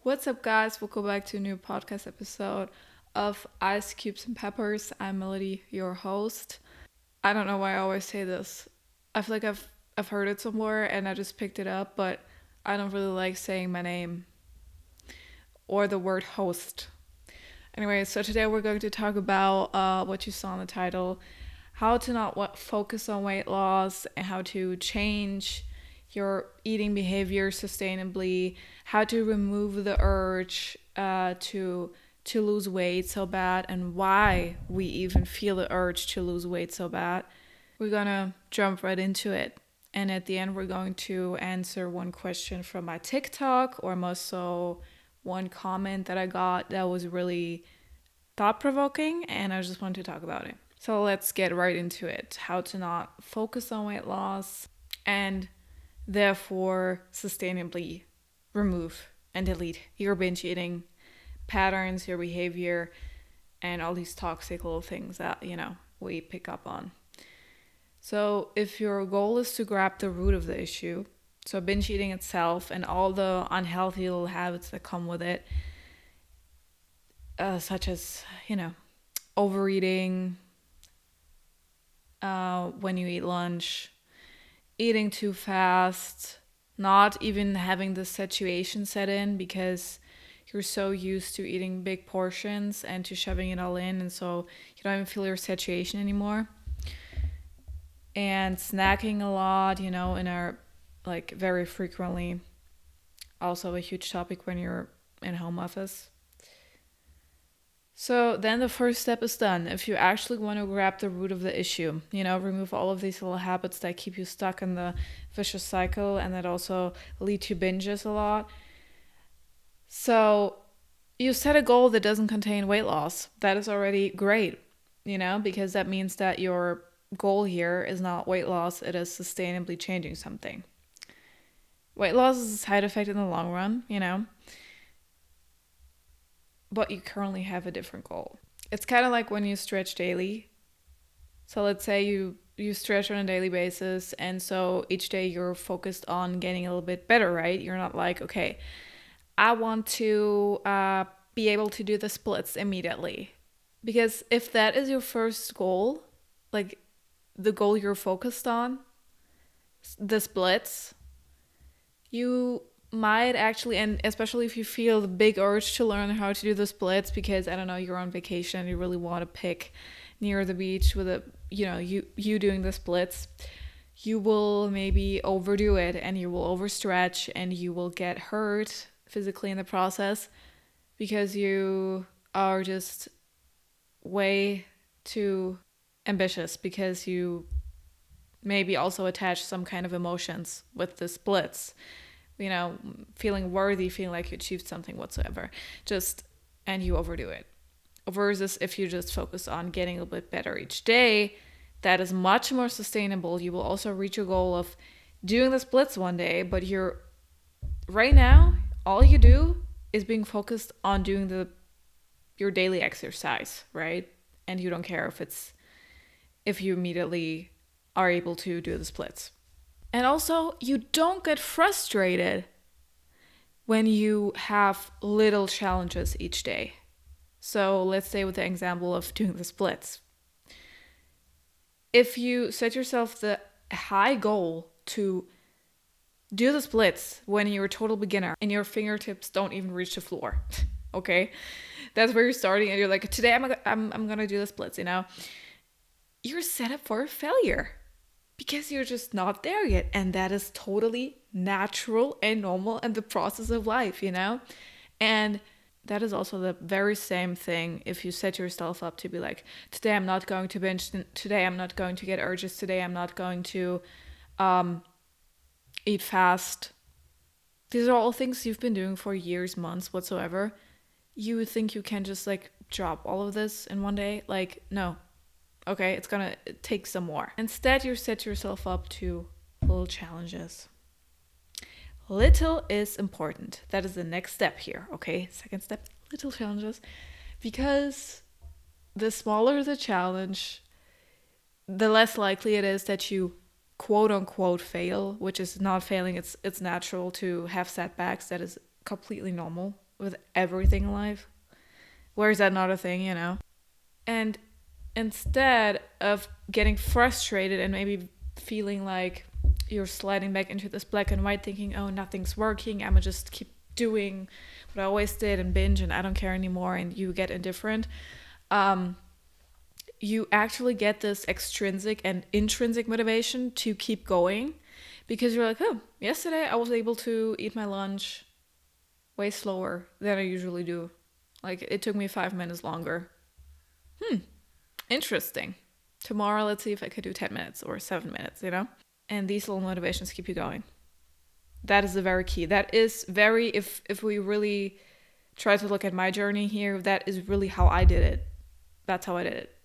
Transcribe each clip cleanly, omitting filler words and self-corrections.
What's up, guys? Welcome back to a new podcast episode of Ice Cubes and Peppers. I'm Melody, your host. I don't know why I always say this. I feel like I've heard it somewhere and I just picked it up, but I don't really like saying my name or the word host. Anyway, so today we're going to talk about what you saw in the title, how to not focus on weight loss and how to change your eating behavior sustainably, how to remove the urge to lose weight so bad, and why we even feel the urge to lose weight so bad. We're gonna jump right into it. And at the end, we're going to answer one question from my TikTok, or more so one comment that I got that was really thought-provoking, and I just wanted to talk about it. So let's get right into it. How to not focus on weight loss and therefore sustainably remove and delete your binge eating patterns, your behavior, and all these toxic little things that, we pick up on. So if your goal is to grab the root of the issue, so binge eating itself and all the unhealthy little habits that come with it, such as, overeating when you eat lunch, eating too fast, not even having the satiation set in because you're so used to eating big portions and to shoving it all in, and so you don't even feel your satiation anymore. And snacking a lot, in our, very frequently, also a huge topic when you're in home office. So then the first step is done. If you actually want to grab the root of the issue, remove all of these little habits that keep you stuck in the vicious cycle and that also lead to binges a lot. So you set a goal that doesn't contain weight loss. That is already great, because that means that your goal here is not weight loss, it is sustainably changing something. Weight loss is a side effect in the long run, but you currently have a different goal. It's kind of like when you stretch daily. So let's say you stretch on a daily basis, and so each day you're focused on getting a little bit better, right? You're not like, okay, I want to be able to do the splits immediately. Because if that is your first goal, like the goal you're focused on, the splits, you might actually, and especially if you feel the big urge to learn how to do the splits because, I don't know, you're on vacation and you really want to pick near the beach with you doing the splits, you will maybe overdo it and you will overstretch and you will get hurt physically in the process because you are just way too ambitious, because you maybe also attach some kind of emotions with the splits, feeling worthy, feeling like you achieved something whatsoever, and you overdo it. Versus if you just focus on getting a little bit better each day, that is much more sustainable. You will also reach your goal of doing the splits one day, but right now, all you do is being focused on doing your daily exercise, right? And you don't care if you immediately are able to do the splits. And also, you don't get frustrated when you have little challenges each day. So let's say with the example of doing the splits. If you set yourself the high goal to do the splits when you're a total beginner and your fingertips don't even reach the floor, okay? That's where you're starting and you're like, today I'm going to do the splits, You're set up for a failure. Because you're just not there yet. And that is totally natural and normal and the process of life, And that is also the very same thing if you set yourself up to be like, today I'm not going to binge, today I'm not going to get urges, today I'm not going to eat fast. These are all things you've been doing for years, months, whatsoever. You would think you can just drop all of this in one day? No. Okay, it's gonna take some more. Instead, you set yourself up to little challenges. Little is important. That is the next step here, okay? Second step, little challenges. Because the smaller the challenge, the less likely it is that you quote unquote fail, which is not failing. It's natural to have setbacks. That is completely normal. with everything in life. Where is that not a thing, you know? And instead of getting frustrated and maybe feeling like you're sliding back into this black and white thinking, oh, nothing's working, I'm gonna just keep doing what I always did and binge and I don't care anymore, and you get indifferent, you actually get this extrinsic and intrinsic motivation to keep going, because you're like, oh, yesterday I was able to eat my lunch way slower than I usually do. Like, it took me 5 minutes longer. Interesting. Tomorrow, let's see if I could do 10 minutes or 7 minutes, you know? And these little motivations keep you going. That is the very key. That is very, if we really try to look at my journey here, that is really how I did it. That's how I did it.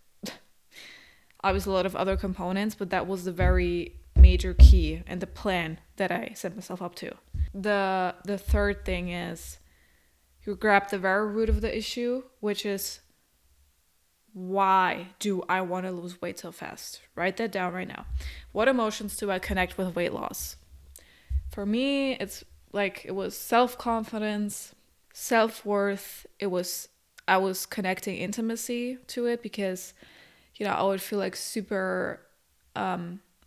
Obviously, a lot of other components, but that was the very major key and the plan that I set myself up to. The third thing is you grab the very root of the issue, which is, why do I want to lose weight so fast? Write that down right now. What emotions do I connect with weight loss? For me, it's like, it was self-confidence, self-worth. I was connecting intimacy to it because, you know, I would feel like super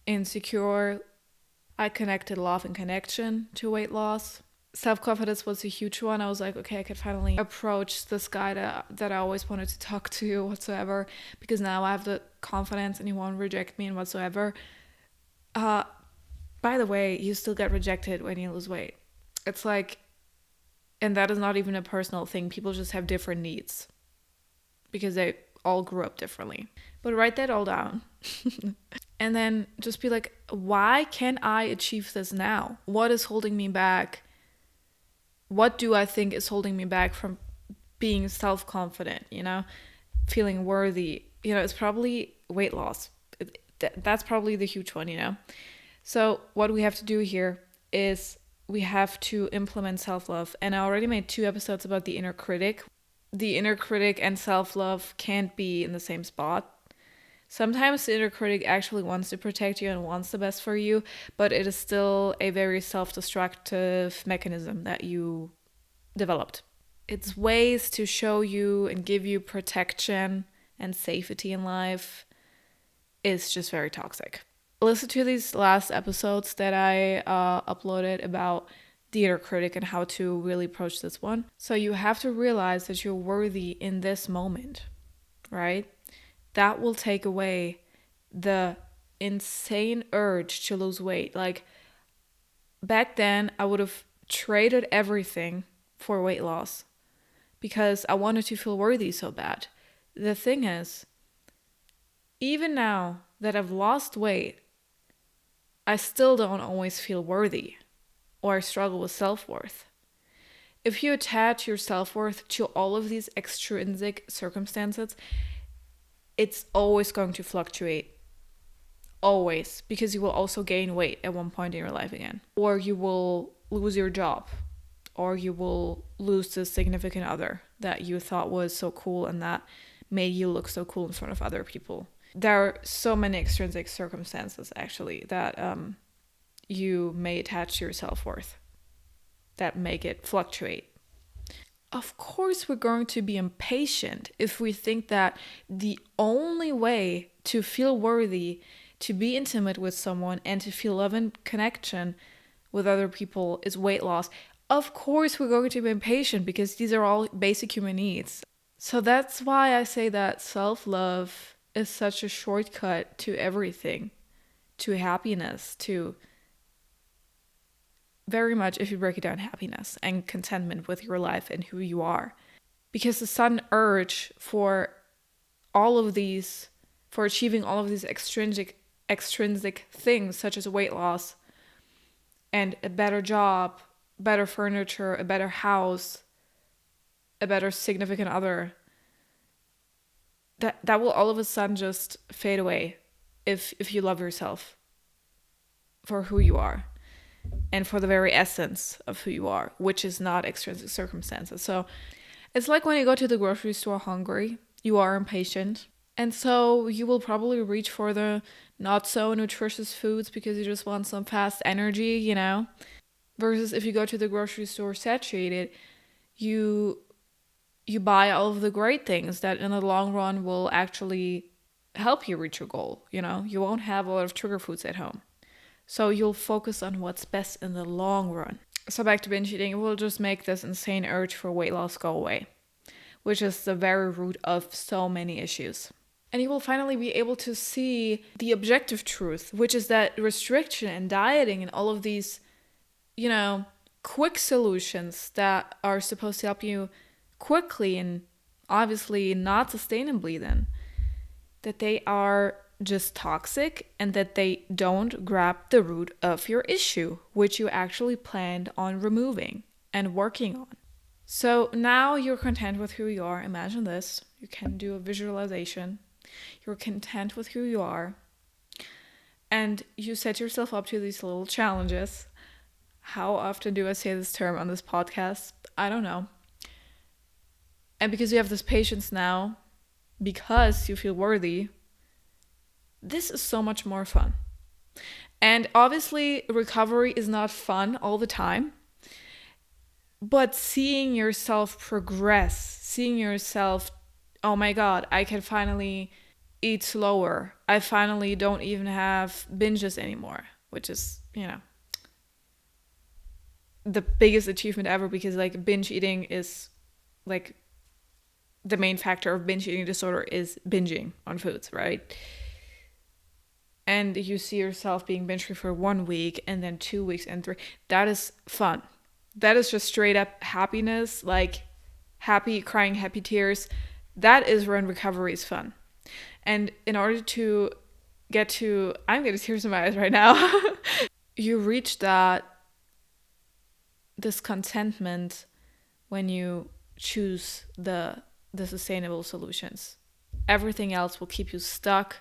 insecure. I connected love and connection to weight loss. Self-confidence was a huge one. I was like, okay, I could finally approach this guy that I always wanted to talk to whatsoever, because now I have the confidence and he won't reject me and whatsoever. By the way, you still get rejected when you lose weight. It's like, and that is not even a personal thing. People just have different needs because they all grew up differently. But write that all down. And then just be like, why can't I achieve this now? What is holding me back? What do I think is holding me back from being self-confident, you know, feeling worthy? You know, it's probably weight loss. That's probably the huge one, you know. So what we have to do here is we have to implement self-love. And I already made 2 episodes about the inner critic. The inner critic and self-love can't be in the same spot. Sometimes the inner critic actually wants to protect you and wants the best for you, but it is still a very self-destructive mechanism that you developed. Its ways to show you and give you protection and safety in life is just very toxic. Listen to these last episodes that I uploaded about the inner critic and how to really approach this one. So you have to realize that you're worthy in this moment, right? That will take away the insane urge to lose weight. Like, back then, I would have traded everything for weight loss because I wanted to feel worthy so bad. The thing is, even now that I've lost weight, I still don't always feel worthy, or I struggle with self-worth. If you attach your self-worth to all of these extrinsic circumstances, it's always going to fluctuate. Always. Because you will also gain weight at one point in your life again. Or you will lose your job. Or you will lose the significant other that you thought was so cool and that made you look so cool in front of other people. There are so many extrinsic circumstances, actually, that you may attach to your self-worth that make it fluctuate. Of course, we're going to be impatient if we think that the only way to feel worthy, to be intimate with someone, and to feel love and connection with other people is weight loss. Of course, we're going to be impatient because these are all basic human needs. So that's why I say that self-love is such a shortcut to everything, to happiness, to very much, if you break it down, happiness and contentment with your life and who you are. Because the sudden urge for all of these, for achieving all of these extrinsic things, such as weight loss and a better job, better furniture, a better house, a better significant other, that will all of a sudden just fade away if you love yourself for who you are. And for the very essence of who you are, which is not extrinsic circumstances. So it's like when you go to the grocery store hungry, you are impatient. And so you will probably reach for the not so nutritious foods because you just want some fast energy, you know? Versus if you go to the grocery store satiated, you you buy all of the great things that in the long run will actually help you reach your goal. You won't have a lot of trigger foods at home. So you'll focus on what's best in the long run. So back to binge eating, it will just make this insane urge for weight loss go away, which is the very root of so many issues. And you will finally be able to see the objective truth, which is that restriction and dieting and all of these, quick solutions that are supposed to help you quickly and obviously not sustainably then, that they are just toxic and that they don't grab the root of your issue, which you actually planned on removing and working on. So now you're content with who you are. Imagine this. You can do a visualization. You're content with who you are. And you set yourself up to these little challenges. How often do I say this term on this podcast? I don't know. And because you have this patience now, because you feel worthy, this is so much more fun. And obviously, recovery is not fun all the time. But seeing yourself progress, seeing yourself, oh my God, I can finally eat slower. I finally don't even have binges anymore, which is, the biggest achievement ever, because like binge eating is like the main factor of binge eating disorder is binging on foods, right? And you see yourself being binge free for 1 week and then 2 weeks and 3. That is fun. That is just straight up happiness, like happy, crying, happy tears. That is when recovery is fun. And in order to get to, I'm getting tears in my eyes right now. You reach this contentment when you choose the sustainable solutions. Everything else will keep you stuck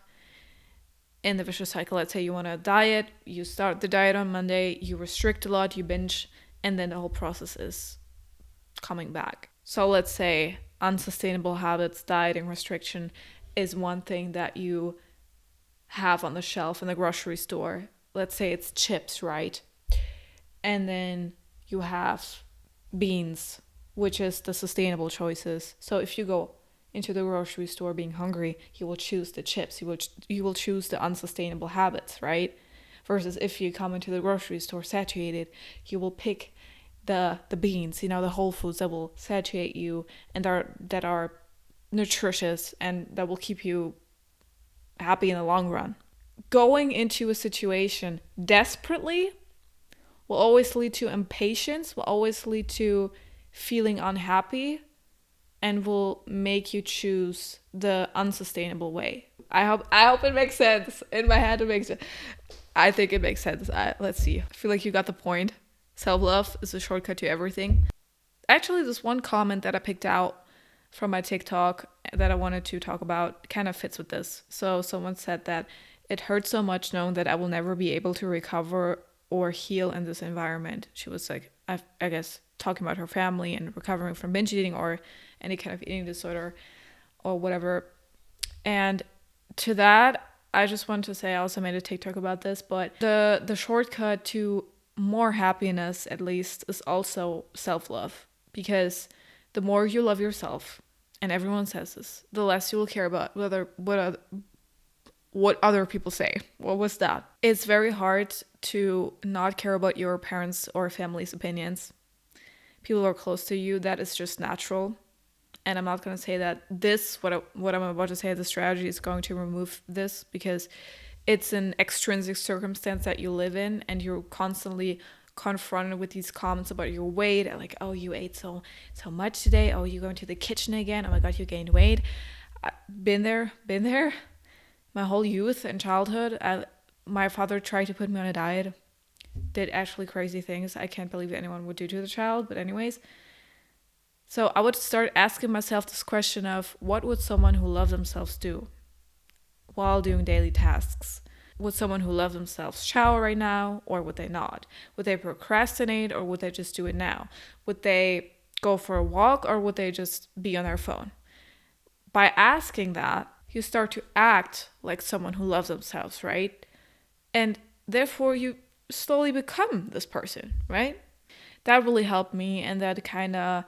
in the vicious cycle. Let's say you want to diet, you start the diet on Monday, you restrict a lot, you binge, and then the whole process is coming back. So let's say unsustainable habits, dieting, restriction is one thing that you have on the shelf in the grocery store. Let's say it's chips, right? And then you have beans, which is the sustainable choices. So if you go into the grocery store being hungry, you will choose the chips. You will choose the unsustainable habits, right? Versus if you come into the grocery store satiated, you will pick the beans, the whole foods that will satiate you and that are nutritious and that will keep you happy in the long run. Going into a situation desperately will always lead to impatience, will always lead to feeling unhappy, and will make you choose the unsustainable way. I hope it makes sense. In my head, it makes sense. I think it makes sense. Let's see. I feel like you got the point. Self-love is a shortcut to everything. Actually, this one comment that I picked out from my TikTok that I wanted to talk about kind of fits with this. So someone said that it hurts so much knowing that I will never be able to recover or heal in this environment. She was like, I guess, talking about her family and recovering from binge eating or any kind of eating disorder or whatever. And to that, I just want to say, I also made a TikTok about this, but the shortcut to more happiness, at least, is also self-love. Because the more you love yourself, and everyone says this, the less you will care about what other people say. What was that? It's very hard to not care about your parents' or family's opinions. People who are close to you, that is just natural. And I'm not going to say that what I'm about to say, the strategy is going to remove this, because it's an extrinsic circumstance that you live in and you're constantly confronted with these comments about your weight. Like, oh, you ate so much today. Oh, you going to the kitchen again. Oh my God, you gained weight. Been there. My whole youth and childhood, my father tried to put me on a diet, did actually crazy things I can't believe anyone would do to the child, but anyways. So I would start asking myself this question of, what would someone who loves themselves do while doing daily tasks? Would someone who loves themselves shower right now, or would they not? Would they procrastinate, or would they just do it now? Would they go for a walk, or would they just be on their phone? By asking that, you start to act like someone who loves themselves, right? And therefore you slowly become this person, right? That really helped me, and that kind of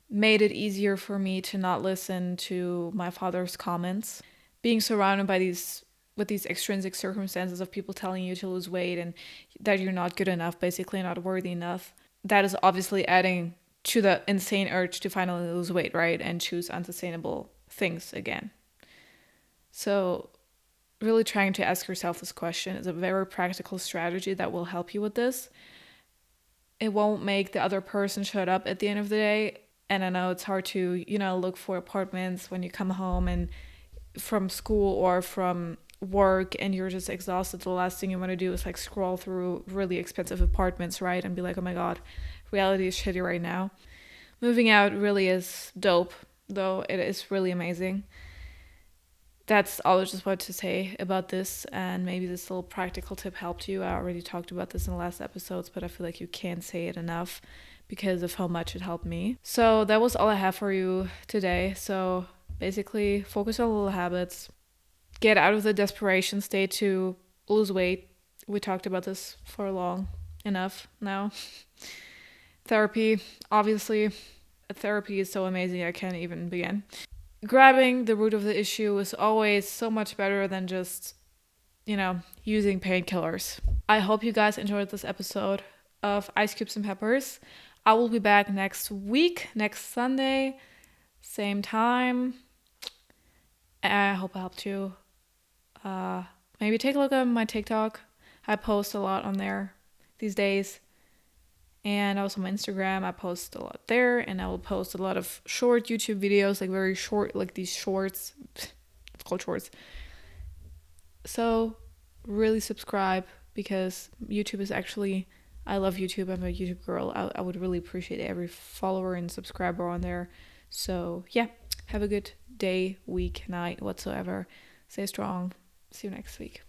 made it easier for me to not listen to my father's comments. Being surrounded by these extrinsic circumstances of people telling you to lose weight and that you're not good enough, basically not worthy enough, that is obviously adding to the insane urge to finally lose weight, right? And choose unsustainable things again. So really trying to ask yourself this question is a very practical strategy that will help you with this. It won't make the other person shut up at the end of the day. And I know it's hard to, look for apartments when you come home and from school or from work and you're just exhausted. The last thing you want to do is like scroll through really expensive apartments, right? And be like, oh my God, reality is shitty right now. Moving out really is dope, though it is really amazing. That's all I just wanted to say about this, and maybe this little practical tip helped you. I already talked about this in the last episodes, but I feel like you can't say it enough because of how much it helped me. So that was all I have for you today. So basically, focus on little habits, get out of the desperation state to lose weight. We talked about this for long enough now. Therapy, obviously, therapy is so amazing, I can't even begin. Grabbing the root of the issue is always so much better than just, using painkillers. I hope you guys enjoyed this episode of Ice Cubes and Peppers. I will be back next week, next Sunday, same time. I hope I helped you. Maybe take a look at my TikTok. I post a lot on there these days. And also my Instagram, I post a lot there, and I will post a lot of short YouTube videos, like very short, like these shorts. It's called shorts. So really subscribe, because YouTube is actually, I love YouTube. I'm a YouTube girl. I would really appreciate every follower and subscriber on there. So yeah, have a good day, week, night, whatsoever. Stay strong. See you next week.